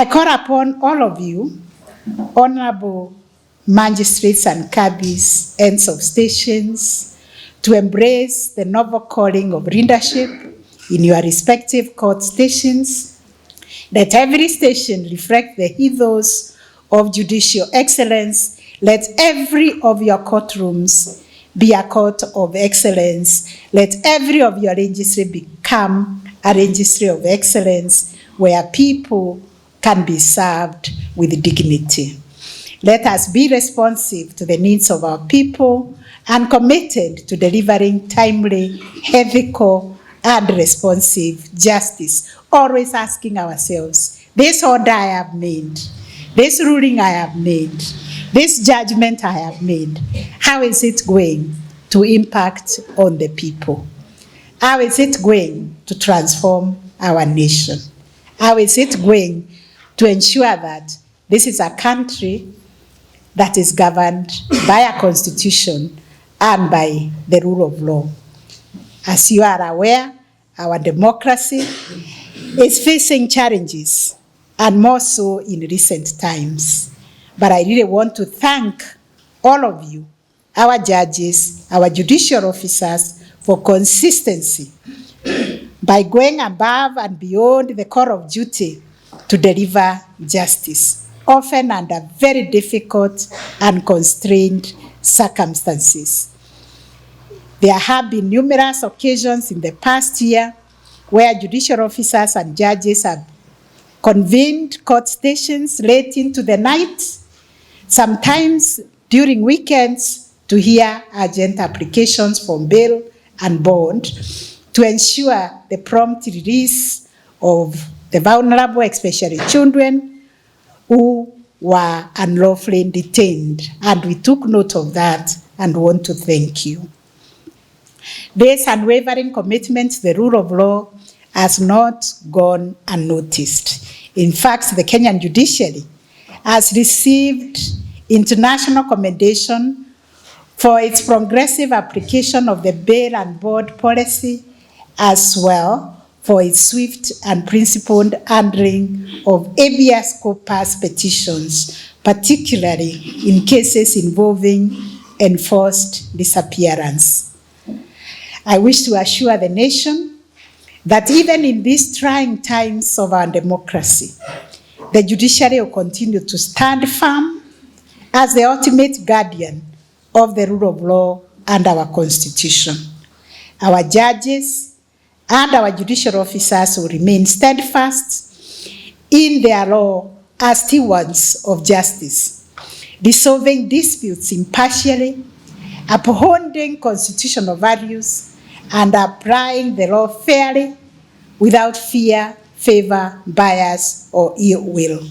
I call upon all of you, honorable magistrates and cabbies, ends of stations, to embrace the novel calling of leadership in your respective court stations. Let every station reflect the ethos of judicial excellence. Let every of your courtrooms be a court of excellence. Let every of your registry become a registry of excellence where people can be served with dignity. Let us be responsive to the needs of our people and committed to delivering timely, ethical, and responsive justice. Always asking ourselves, this order I have made, this ruling I have made, this judgment I have made, how is it going to impact on the people? How is it going to transform our nation? How is it going to ensure that this is a country that is governed by a constitution and by the rule of law? As you are aware, our democracy is facing challenges, and more so in recent times. But I really want to thank all of you, our judges, our judicial officers, for consistency by going above and beyond the call of duty to deliver justice, often under very difficult and constrained circumstances. There have been numerous occasions in the past year where judicial officers and judges have convened court stations late into the night, sometimes during weekends, to hear urgent applications for bail and bond to ensure the prompt release of the vulnerable, especially children who were unlawfully detained. And we took note of that and want to thank you. This unwavering commitment to the rule of law has not gone unnoticed. In fact, the Kenyan judiciary has received international commendation for its progressive application of the bail and bond policy, as well for its swift and principled handling of habeas corpus petitions, particularly in cases involving enforced disappearance. I wish to assure the nation that even in these trying times of our democracy, the judiciary will continue to stand firm as the ultimate guardian of the rule of law and our constitution. Our judges and our judicial officers will remain steadfast in their role as stewards of justice, resolving disputes impartially, upholding constitutional values, and applying the law fairly without fear, favor, bias, or ill will.